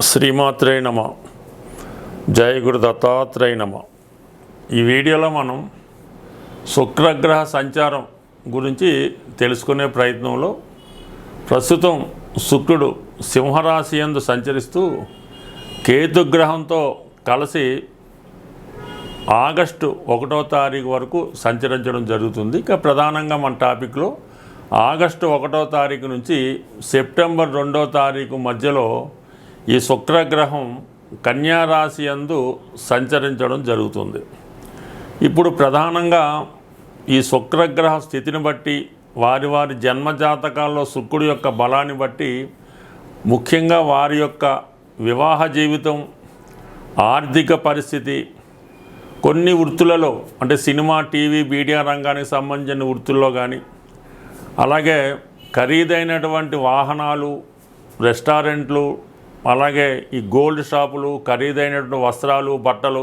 శ్రీమాత్రే నమ. జయ గురు దత్తాత్రేయ నమ. ఈ వీడియోలో మనం శుక్రగ్రహ సంచారం గురించి తెలుసుకునే ప్రయత్నంలో ప్రస్తుతం శుక్రుడు సింహరాశి యందు సంచరిస్తూ కేతుగ్రహంతో కలిసి ఆగస్టు 1వ తారీఖు వరకు సంచరించడం జరుగుతుంది. ఇక ప్రధానంగా మన టాపిక్లో ఆగస్టు 1వ తారీఖు నుంచి సెప్టెంబర్ 2వ తారీఖు మధ్యలో ఈ శుక్రగ్రహం కన్యా రాశి యందు సంచరించడం జరుగుతుంది. ఇప్పుడు ప్రధానంగా ఈ శుక్రగ్రహ స్థితిని బట్టి వారి వారి జన్మజాతకాల్లో శుక్రుడి యొక్క బలాన్ని బట్టి ముఖ్యంగా వారి యొక్క వివాహ జీవితం, ఆర్థిక పరిస్థితి, కొన్ని వృత్తులలో అంటే సినిమా, టీవీ, మీడియా రంగానికి సంబంధించిన వృత్తుల్లో కానీ, అలాగే ఖరీదైనటువంటి వాహనాలు, రెస్టారెంట్లు, అలాగే ఈ గోల్డ్ షాపులు, ఖరీదైనటువంటి వస్త్రాలు, బట్టలు,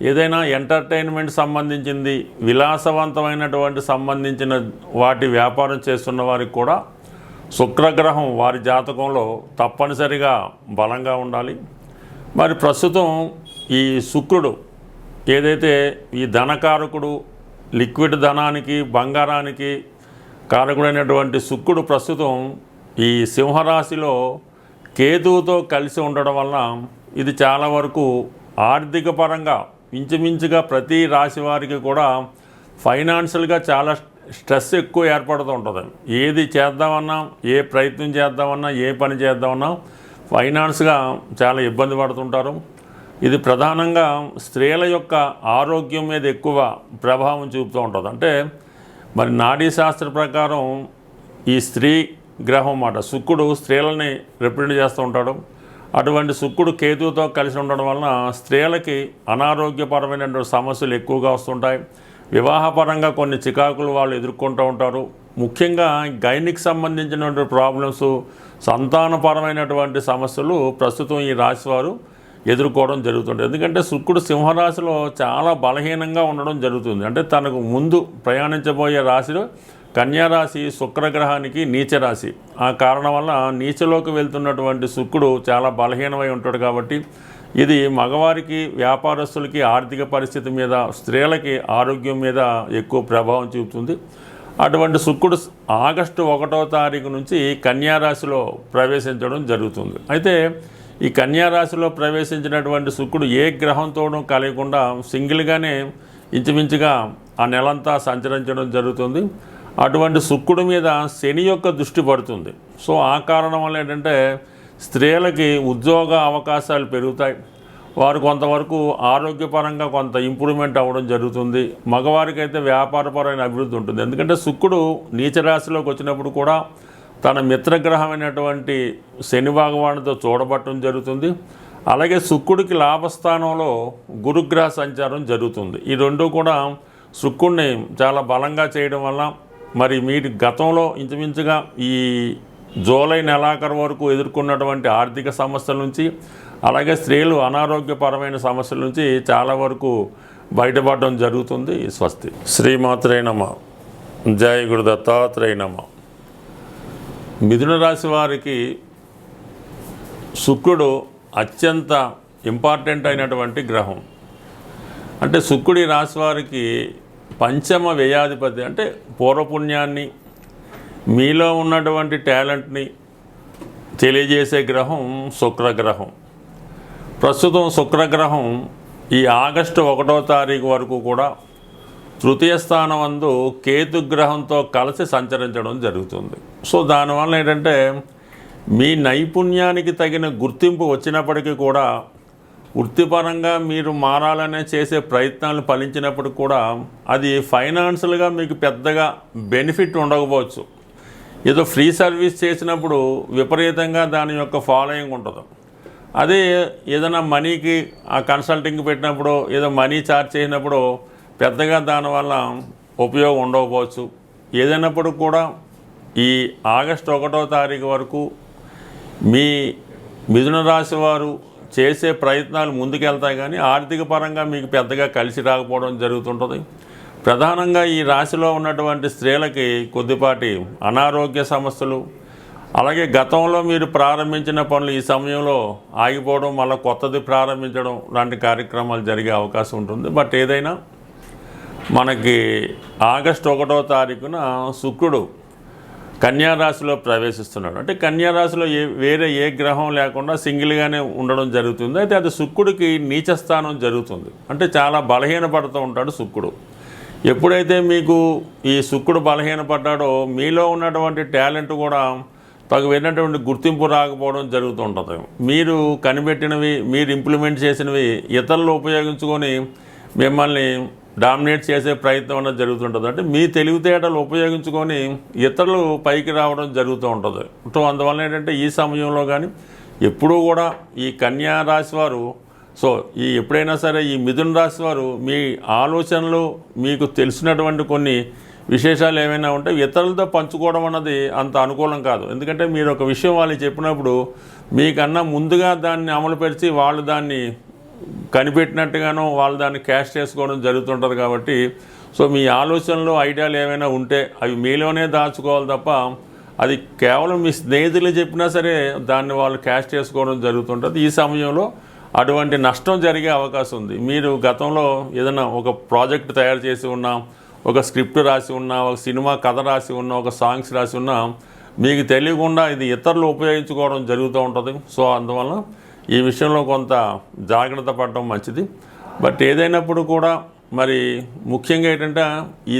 ఏదైనా ఎంటర్టైన్మెంట్ సంబంధించింది, విలాసవంతమైనటువంటి సంబంధించిన వాటి వ్యాపారం చేస్తున్న వారికి కూడా శుక్రగ్రహం వారి జాతకంలో తప్పనిసరిగా బలంగా ఉండాలి. మరి ప్రస్తుతం ఈ శుక్రుడు ఏదైతే ఈ ధనకారకుడు, లిక్విడ్ ధనానికి, బంగారానికి కారకుడైనటువంటి శుక్రుడు ప్రస్తుతం ఈ సింహరాశిలో కేతువుతో కలిసి ఉండడం వలన ఇది చాలా వరకు ఆర్థిక పరంగా ఇంచుమించుగా ప్రతి రాశి వారికి కూడా ఫైనాన్షియల్గా చాలా స్ట్రెస్ ఎక్కువ ఏర్పడుతూ ఉంటుంది. ఏది చేద్దామన్నా, ఏ ప్రయత్నం చేద్దామన్నా, ఏ పని చేద్దామన్నా ఫైనాన్స్గా చాలా ఇబ్బంది పడుతుంటారు. ఇది ప్రధానంగా స్త్రీల యొక్క ఆరోగ్యం మీద ఎక్కువ ప్రభావం చూపుతూ ఉంటుంది. అంటే మరి నాడీ శాస్త్ర ప్రకారం ఈ స్త్రీ గ్రహం మాట శుక్రుడు స్త్రీలని రిప్రజెంట్ చేస్తూ ఉంటాడు. అటువంటి శుక్రుడు కేతువుతో కలిసి ఉండడం వలన స్త్రీలకి అనారోగ్యపరమైనటువంటి సమస్యలు ఎక్కువగా వస్తుంటాయి. వివాహపరంగా కొన్ని చికాకులు వాళ్ళు ఎదుర్కొంటూ ఉంటారు. ముఖ్యంగా గైనిక్ సంబంధించినటువంటి ప్రాబ్లమ్స్, సంతానపరమైనటువంటి సమస్యలు ప్రస్తుతం ఈ రాశి వారు ఎదుర్కోవడం జరుగుతుంది. ఎందుకంటే శుక్రుడు సింహరాశిలో చాలా బలహీనంగా ఉండడం జరుగుతుంది. అంటే తనకు ముందు ప్రయాణించబోయే రాశిలో కన్యారాశి శుక్రగ్రహానికి నీచరాశి. ఆ కారణం వల్ల నీచలోకి వెళ్తున్నటువంటి శుక్రుడు చాలా బలహీనమై ఉంటాడు. కాబట్టి ఇది మగవారికి, వ్యాపారస్తులకి ఆర్థిక పరిస్థితి మీద, స్త్రీలకి ఆరోగ్యం మీద ఎక్కువ ప్రభావం చూపుతుంది. అటువంటి శుక్రుడు ఆగస్టు 1వ తారీఖు నుంచి కన్యారాశిలో ప్రవేశించడం జరుగుతుంది. అయితే ఈ కన్యారాశిలో ప్రవేశించినటువంటి శుక్రుడు ఏ గ్రహంతోనూ కలగకుండా సింగిల్గానే ఇంచుమించుగా ఆ నెలంతా సంచరించడం జరుగుతుంది. అటువంటి శుక్రుడి మీద శని యొక్క దృష్టి పడుతుంది. సో ఆ కారణం వల్ల ఏంటంటే స్త్రీలకి ఉద్యోగ అవకాశాలు పెరుగుతాయి. వారు కొంతవరకు ఆరోగ్యపరంగా కొంత ఇంప్రూవ్మెంట్ అవ్వడం జరుగుతుంది. మగవారికి అయితే వ్యాపారపరమైన అభివృద్ధి ఉంటుంది. ఎందుకంటే శుక్రుడు నీచరాశిలోకి వచ్చినప్పుడు కూడా తన మిత్రగ్రహమైనటువంటి శని భగవానుడితో చూడబట్టడం జరుగుతుంది. అలాగే శుక్రుడికి లాభస్థానంలో గురుగ్రహ సంచారం జరుగుతుంది. ఈ రెండు కూడా శుక్రుడిని చాలా బలంగా చేయడం వల్ల మరి మీరు గతంలో ఇంచుమించుగా ఈ జూలై నెలాఖరు వరకు ఎదుర్కొన్నటువంటి ఆర్థిక సమస్యల నుంచి, అలాగే స్త్రీలు అనారోగ్యపరమైన సమస్యల నుంచి చాలా వరకు బయటపడడం జరుగుతుంది. స్వస్తి. శ్రీమాత్రే నమ. జయ గురు దత్తాత్రేయ నమ. మిథున రాశి వారికి శుక్రుడు అత్యంత ఇంపార్టెంట్ అయినటువంటి గ్రహం. అంటే శుక్రుడి రాశి వారికి పంచమ వ్యయాధిపతి. అంటే పూర్వపుణ్యాన్ని, మీలో ఉన్నటువంటి టాలెంట్ని తెలియజేసే గ్రహం శుక్రగ్రహం. ప్రస్తుతం శుక్రగ్రహం ఈ ఆగస్టు 1వ తారీఖు వరకు కూడా తృతీయ స్థానం నందు కేతుగ్రహంతో కలిసి సంచరించడం జరుగుతుంది. సో దానివల్ల ఏంటంటే మీ నైపుణ్యానికి తగిన గుర్తింపు వచ్చినప్పటికీ కూడా, వృత్తిపరంగా మీరు మారాలనే చేసే ప్రయత్నాలు ఫలించినప్పుడు కూడా అది ఫైనాన్షియల్గా మీకు పెద్దగా బెనిఫిట్ ఉండకపోవచ్చు. ఏదో ఫ్రీ సర్వీస్ చేసినప్పుడు విపరీతంగా దాని యొక్క ఫాలోయింగ్ ఉంటుంది. అదే ఏదైనా మనీకి ఆ కన్సల్టింగ్ పెట్టినప్పుడు, ఏదో మనీ ఛార్జ్ చేసినప్పుడు పెద్దగా దానివల్ల ఉపయోగం ఉండకపోవచ్చు. ఏదైనప్పుడు కూడా ఈ ఆగస్టు 1వ తారీఖు వరకు మీ మిథున రాశి వారు చేసే ప్రయత్నాలు ముందుకెళ్తాయి, కానీ ఆర్థిక పరంగా మీకు పెద్దగా కలిసి రాకపోవడం జరుగుతుంటుంది. ప్రధానంగా ఈ రాశిలో ఉన్నటువంటి స్త్రీలకి కొద్దిపాటి అనారోగ్య సమస్యలు, అలాగే గతంలో మీరు ప్రారంభించిన పనులు ఈ సమయంలో ఆగిపోవడం, మళ్ళీ కొత్తది ప్రారంభించడం లాంటి కార్యక్రమాలు జరిగే అవకాశం ఉంటుంది. బట్ ఏదైనా మనకి ఆగస్టు 1వ తారీఖున శుక్రుడు కన్యారాశిలో ప్రవేశిస్తున్నాడు. అంటే కన్యారాశిలో వేరే ఏ గ్రహం లేకుండా సింగిల్గానే ఉండడం జరుగుతుంది. అయితే అది శుక్రుడికి నీచ స్థానం జరుగుతుంది. అంటే చాలా బలహీనపడుతూ ఉంటాడు శుక్రుడు. ఎప్పుడైతే మీకు ఈ శుక్రుడు బలహీనపడ్డాడో మీలో ఉన్నటువంటి టాలెంట్ కూడా తగినటువంటి గుర్తింపు రాకపోవడం జరుగుతూ ఉంటుంది. మీరు కనిపెట్టినవి, మీరు ఇంప్లిమెంట్ చేసినవి ఇతరులు ఉపయోగించుకొని మిమ్మల్ని డామినేట్ చేసే ప్రయత్నం అనేది జరుగుతుంటుంది. అంటే మీ తెలివితేటలు ఉపయోగించుకొని ఇతరులు పైకి రావడం జరుగుతూ ఉంటుంది. సో అందువల్ల ఏంటంటే ఈ సమయంలో కానీ ఎప్పుడూ కూడా ఈ కన్యా రాశి వారు, సో ఎప్పుడైనా సరే ఈ మిథున రాశి వారు మీ ఆలోచనలు, మీకు తెలిసినటువంటి కొన్ని విశేషాలు ఏమైనా ఉంటే ఇతరులతో పంచుకోవడం అన్నది అంత అనుకూలం కాదు. ఎందుకంటే మీరు ఒక విషయం వాళ్ళకి చెప్పినప్పుడు మీకన్నా ముందుగా దాన్ని అమలుపరిచి వాళ్ళు దాన్ని కనిపెట్టినట్టుగానో వాళ్ళు దాన్ని క్యాష్ చేసుకోవడం జరుగుతుంటుంది. కాబట్టి సో మీ ఆలోచనలు, ఐడియాలు ఏమైనా ఉంటే అవి మీలోనే దాచుకోవాలి తప్ప అది కేవలం మీ స్నేహితులు చెప్పినా సరే దాన్ని వాళ్ళు క్యాష్ చేసుకోవడం జరుగుతుంటుంది. ఈ సమయంలో అటువంటి నష్టం జరిగే అవకాశం ఉంది. మీరు గతంలో ఏదైనా ఒక ప్రాజెక్ట్ తయారు చేసి ఉన్నా, ఒక స్క్రిప్ట్ రాసి ఉన్నా, ఒక సినిమా కథ రాసి ఉన్నా, ఒక సాంగ్స్ రాసి ఉన్నా మీకు తెలియకుండా ఇది ఇతరులు ఉపయోగించుకోవడం జరుగుతూ ఉంటుంది. సో అందువల్ల ఈ విషయంలో కొంత జాగ్రత్త పడడం మంచిది. బట్ ఏదైనప్పుడు కూడా మరి ముఖ్యంగా ఏంటంటే ఈ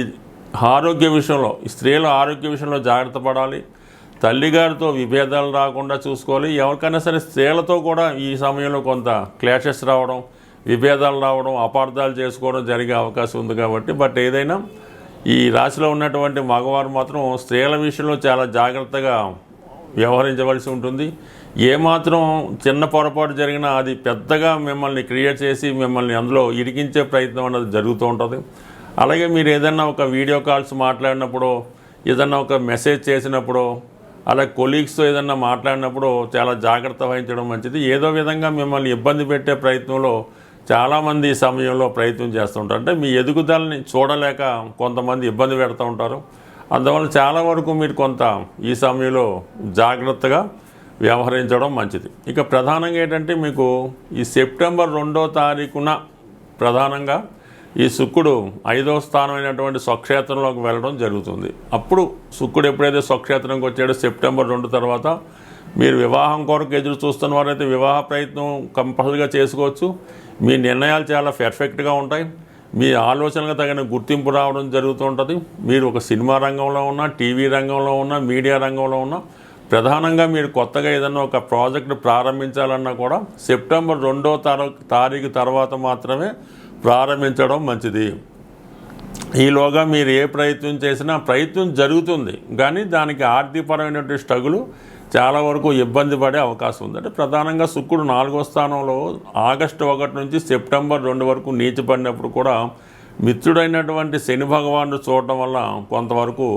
ఆరోగ్య విషయంలో, ఈ స్త్రీల ఆరోగ్య విషయంలో జాగ్రత్త పడాలి. తల్లిగారితో విభేదాలు రాకుండా చూసుకోవాలి. ఎవరికైనా సరే స్త్రీలతో కూడా ఈ సమయంలో కొంత క్లాషెస్ రావడం, విభేదాలు రావడం, అపార్థాలు చేసుకోవడం జరిగే అవకాశం ఉంది. కాబట్టి బట్ ఏదైనా ఈ రాశిలో ఉన్నటువంటి మగవారు మాత్రం స్త్రీల విషయంలో చాలా జాగ్రత్తగా వ్యవహరించవలసి ఉంటుంది. ఏమాత్రం చిన్న పొరపాటు జరిగినా అది పెద్దగా మిమ్మల్ని క్రియేట్ చేసి మిమ్మల్ని అందులో ఇరికించే ప్రయత్నం అనేది జరుగుతూ ఉంటుంది. అలాగే మీరు ఏదైనా ఒక వీడియో కాల్స్ మాట్లాడినప్పుడు, ఏదన్నా ఒక మెసేజ్ చేసినప్పుడు, అలాగే కొలీగ్స్తో ఏదన్నా మాట్లాడినప్పుడు చాలా జాగ్రత్త వహించడం మంచిది. ఏదో విధంగా మిమ్మల్ని ఇబ్బంది పెట్టే ప్రయత్నంలో చాలామంది ఈ సమయంలో ప్రయత్నం చేస్తుంటారు. అంటే మీ ఎదుగుదలని చూడలేక కొంతమంది ఇబ్బంది పెడుతూ ఉంటారు. అందువల్ల చాలా వరకు మీరు కొంత ఈ సమయంలో జాగ్రత్తగా వ్యవహరించడం మంచిది. ఇక ప్రధానంగా ఏంటంటే మీకు ఈ సెప్టెంబర్ 2వ తారీఖున ప్రధానంగా ఈ శుక్రుడు 5వ స్థానమైనటువంటి స్వక్షేత్రంలోకి వెళ్ళడం జరుగుతుంది. అప్పుడు శుక్రుడు ఎప్పుడైతే స్వక్షేత్రంకి వచ్చాడో సెప్టెంబర్ 2 తర్వాత మీరు వివాహం కొరకు ఎదురు చూస్తున్న వారైతే వివాహ ప్రయత్నం కంపల్సరీగా చేసుకోవచ్చు. మీ నిర్ణయాలు చాలా పర్ఫెక్ట్గా ఉంటాయి. మీ ఆలోచనలకు తగిన గుర్తింపు రావడం జరుగుతూ ఉంటుంది. మీరు ఒక సినిమా రంగంలో ఉన్నా, టీవీ రంగంలో ఉన్నా, మీడియా రంగంలో ఉన్నా, ప్రధానంగా మీరు కొత్తగా ఏదైనా ఒక ప్రాజెక్టు ప్రారంభించాలన్నా కూడా సెప్టెంబర్ 2వ తారీఖు తర్వాత మాత్రమే ప్రారంభించడం మంచిది. ఈలోగా మీరు ఏ ప్రయత్నం చేసినా ప్రయత్నం జరుగుతుంది, కానీ దానికి ఆర్థికపరమైనటువంటి స్ట్రగుల్ చాలా వరకు ఇబ్బంది పడే అవకాశం ఉంది. అంటే ప్రధానంగా శుక్రుడు 4వ స్థానంలో ఆగస్టు 1 నుంచి సెప్టెంబర్ 2 వరకు నీచపడినప్పుడు కూడా మిత్రుడైనటువంటి శని భగవానుడు చూడటం వల్ల కొంతవరకు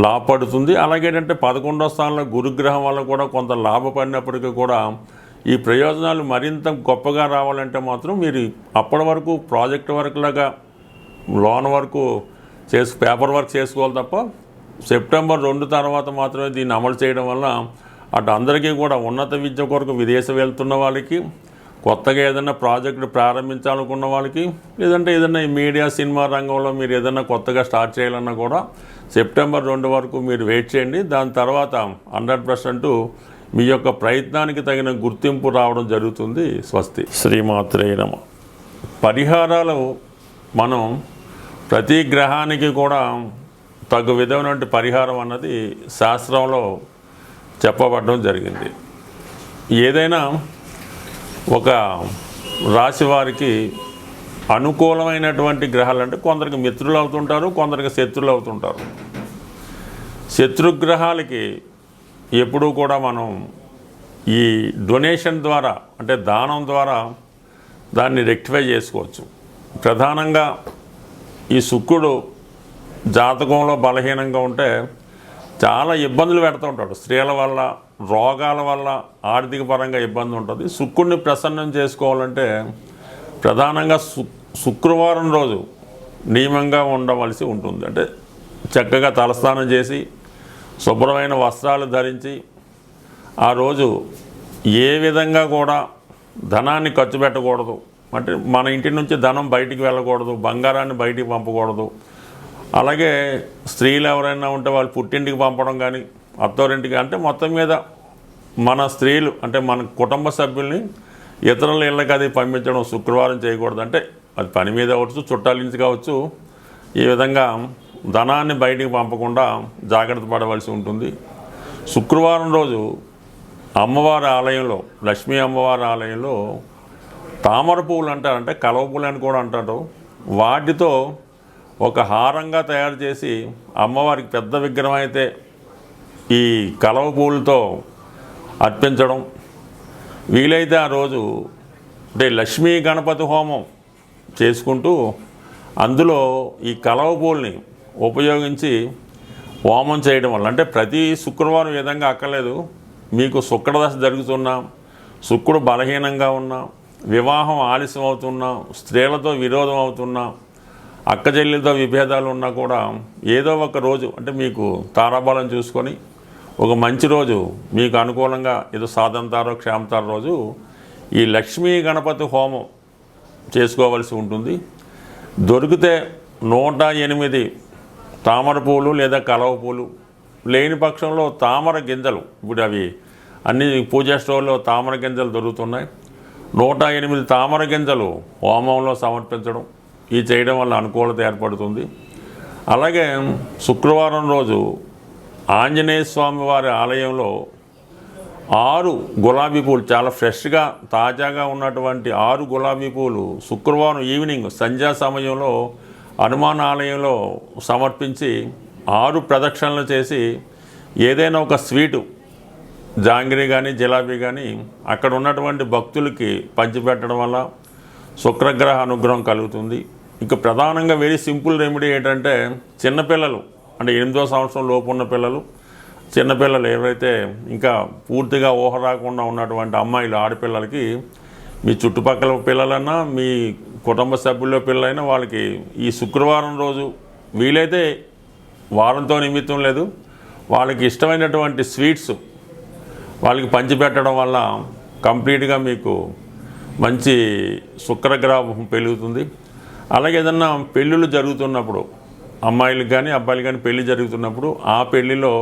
లాభపడుతుంది. అలాగే ఏంటంటే 11వ స్థానంలో గురుగ్రహం వల్ల కూడా కొంత లాభపడినప్పటికీ కూడా ఈ ప్రయోజనాలు మరింత గొప్పగా రావాలంటే మాత్రం మీరు అప్పటి వరకు ప్రాజెక్ట్ వర్క్ లాగా లోన్ వరకు పేపర్ వర్క్ చేసుకోవాలి తప్ప సెప్టెంబర్ 2 తర్వాత మాత్రమే దీన్ని అమలు చేయడం వల్ల అటు అందరికీ కూడా ఉన్నత విద్య కొరకు విదేశం వెళ్తున్న వాళ్ళకి, కొత్తగా ఏదైనా ప్రాజెక్టు ప్రారంభించాలనుకున్న వాళ్ళకి, లేదంటే ఏదైనా ఈ మీడియా సినిమా రంగంలో మీరు ఏదైనా కొత్తగా స్టార్ట్ చేయాలన్నా కూడా సెప్టెంబర్ 2 వరకు మీరు వెయిట్ చేయండి. దాని తర్వాత 100% మీ యొక్క ప్రయత్నానికి తగిన గుర్తింపు రావడం జరుగుతుంది. స్వస్తి. శ్రీమాత్రే నమః. పరిహారాలు మనం ప్రతి గ్రహానికి కూడా తగు విధమైనటువంటి పరిహారం అన్నది శాస్త్రంలో చెప్పబడడం జరిగింది. ఏదైనా ఒక రాశి వారికి అనుకూలమైనటువంటి గ్రహాలు అంటే కొందరికి మిత్రులు అవుతుంటారు, కొందరికి శత్రులు అవుతుంటారు. శత్రుగ్రహాలకి ఎప్పుడూ కూడా మనం ఈ డొనేషన్ ద్వారా, అంటే దానం ద్వారా దాన్ని రెక్టిఫై చేసుకోవచ్చు. ప్రధానంగా ఈ శుక్రుడు జాతకంలో బలహీనంగా ఉంటే చాలా ఇబ్బందులు పెడుతూ ఉంటాడు. స్త్రీల వల్ల, రోగాల వల్ల ఆర్థిక పరంగా ఇబ్బంది ఉంటుంది. శుక్రుడిని ప్రసన్నం చేసుకోవాలంటే ప్రధానంగా శుక్రవారం రోజు నియమంగా ఉండవలసి ఉంటుంది. అంటే చక్కగా తలస్నానం చేసి శుభ్రమైన వస్త్రాలు ధరించి ఆ రోజు ఏ విధంగా కూడా ధనాన్ని ఖర్చు పెట్టకూడదు. అంటే మన ఇంటి నుంచి ధనం బయటికి వెళ్ళకూడదు, బంగారాన్ని బయటికి పంపకూడదు. అలాగే స్త్రీలు ఎవరైనా ఉంటే వాళ్ళు పుట్టింటికి పంపడం కానీ అత్తోరింటికి, అంటే మొత్తం మీద మన స్త్రీలు అంటే మన కుటుంబ సభ్యుల్ని ఇతరుల ఇళ్ళకి అది పంపించడం శుక్రవారం చేయకూడదు. అంటే అది పని మీద అవచ్చు, చుట్టాల నుంచి కావచ్చు. ఈ విధంగా ధనాన్ని బయటికి పంపకుండా జాగ్రత్త పడవలసి ఉంటుంది. శుక్రవారం రోజు అమ్మవారి ఆలయంలో, లక్ష్మీ అమ్మవారి ఆలయంలో తామర పువ్వులు అంటారు, అంటే కలవ పువ్వులు అని కూడా అంటారు. వాటితో ఒక హారంగా తయారు చేసి అమ్మవారికి పెద్ద విగ్రహం అయితే ఈ కలవ పువ్వులతో అర్పించడం. వీలైతే ఆ రోజు అంటే లక్ష్మీ గణపతి హోమం చేసుకుంటూ అందులో ఈ కలవ పువ్వుల్ని ఉపయోగించి హోమం చేయడం వల్ల, అంటే ప్రతి శుక్రవారం ఈ విధంగా అక్కర్లేదు. మీకు శుక్రదశ జరుగుతున్నా, శుక్రుడు బలహీనంగా ఉన్నా, వివాహం ఆలస్యం అవుతున్నా, స్త్రీలతో విరోధం అవుతున్నా, అక్క చెల్లెలతో విభేదాలు ఉన్నా కూడా ఏదో ఒక రోజు అంటే మీకు తారాబలం చూసుకొని ఒక మంచి రోజు మీకు అనుకూలంగా ఏదో సాధంతారో క్షేమతారో రోజు ఈ లక్ష్మీ గణపతి హోమం చేసుకోవాల్సి ఉంటుంది. దొరికితే 108 తామర పూలు లేదా కలవ పూలు, లేని పక్షంలో తామర గింజలు, ఇప్పుడు అవి అన్ని పూజా స్టోర్లో తామర గింజలు దొరుకుతున్నాయి. 108 తామర గింజలు హోమంలో సమర్పించడం, ఈ చేయడం వల్ల అనుకూలత ఏర్పడుతుంది. అలాగే శుక్రవారం రోజు ఆంజనేయ స్వామి వారి ఆలయంలో 6 గులాబీ పూలు, చాలా ఫ్రెష్గా తాజాగా ఉన్నటువంటి 6 గులాబీ పూలు శుక్రవారం ఈవినింగ్ సంధ్యా సమయంలో హనుమాన్ ఆలయంలో సమర్పించి 6 ప్రదక్షిణలు చేసి ఏదైనా ఒక స్వీటు, జాంగిరీ కానీ జిలాబీ కానీ అక్కడ ఉన్నటువంటి భక్తులకి పంచిపెట్టడం వల్ల శుక్రగ్రహ అనుగ్రహం కలుగుతుంది. ఇక ప్రధానంగా వెరీ సింపుల్ రెమెడీ ఏంటంటే, చిన్నపిల్లలు అంటే 8వ సంవత్సరం లోపు ఉన్న పిల్లలు, చిన్నపిల్లలు ఎవరైతే ఇంకా పూర్తిగా ఊహ రాకుండా ఉన్నటువంటి అమ్మాయిలు, ఆడపిల్లలకి మీ చుట్టుపక్కల పిల్లలన్నా మీ కుటుంబ సభ్యుల్లో పిల్లలైనా వాళ్ళకి ఈ శుక్రవారం రోజు వీలైతే వారంతో నిమిత్తం లేదు, వాళ్ళకి ఇష్టమైనటువంటి స్వీట్స్ వాళ్ళకి పంచిపెట్టడం వల్ల కంప్లీట్గా మీకు మంచి శుక్రగ్రహం పెరుగుతుంది. అలాగే ఏదన్నా పెళ్ళిళ్ళు జరుగుతున్నప్పుడు, అమ్మాయిలకు కానీ అబ్బాయిలు కానీ పెళ్ళి జరుగుతున్నప్పుడు ఆ పెళ్ళిలో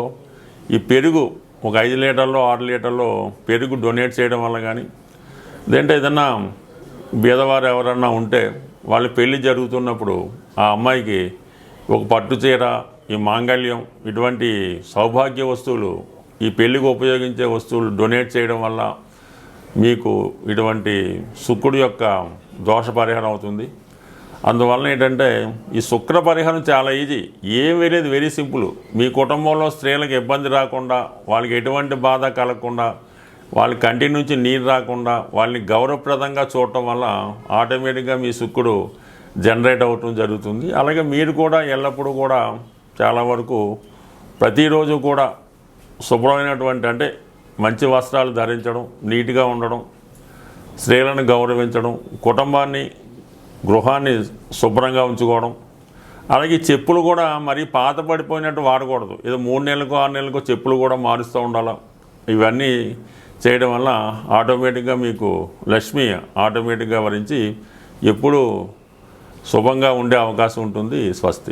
ఈ పెరుగు ఒక 5 లీటర్లో 6 లీటర్లో పెరుగు డొనేట్ చేయడం వల్ల కానీ, లేదంటే ఏదన్నా బీదవారు ఎవరన్నా ఉంటే వాళ్ళ పెళ్ళి జరుగుతున్నప్పుడు ఆ అమ్మాయికి ఒక పట్టు చీర, ఈ మాంగళ్యం, ఇటువంటి సౌభాగ్య వస్తువులు, ఈ పెళ్ళికి ఉపయోగించే వస్తువులు డొనేట్ చేయడం వల్ల మీకు ఇటువంటి శుక్రుడి యొక్క దోష పరిహారం అవుతుంది. అందువలన ఏంటంటే ఈ శుక్ర పరిహారం చాలా ఈజీ, ఏం వేరేది వెరీ సింపుల్. మీ కుటుంబంలో స్త్రీలకు ఇబ్బంది రాకుండా, వాళ్ళకి ఎటువంటి బాధ కలగకుండా, వాళ్ళ కంటి నుంచి నీరు రాకుండా, వాళ్ళని గౌరవప్రదంగా చూడటం వల్ల ఆటోమేటిక్గా మీ శుక్రుడు జనరేట్ అవ్వటం జరుగుతుంది. అలాగే మీరు కూడా ఎల్లప్పుడూ కూడా చాలా వరకు ప్రతిరోజు కూడా శుభ్రమైనటువంటి అంటే మంచి వస్త్రాలు ధరించడం, నీట్గా ఉండడం, స్త్రీలను గౌరవించడం, కుటుంబాన్ని గృహాన్ని శుభ్రంగా ఉంచుకోవడం. అలాగే చెప్పులు కూడా మరీ పాత పడిపోయినట్టు వాడకూడదు, ఏదో 3 నెలలకు 6 నెలలకు చెప్పులు కూడా మారుస్తూ ఉండాలి. ఇవన్నీ చేయడం వల్ల ఆటోమేటిక్గా మీకు లక్ష్మి ఆటోమేటిక్గా వరించి ఎప్పుడూ శుభంగా ఉండే అవకాశం ఉంటుంది. స్వస్తి.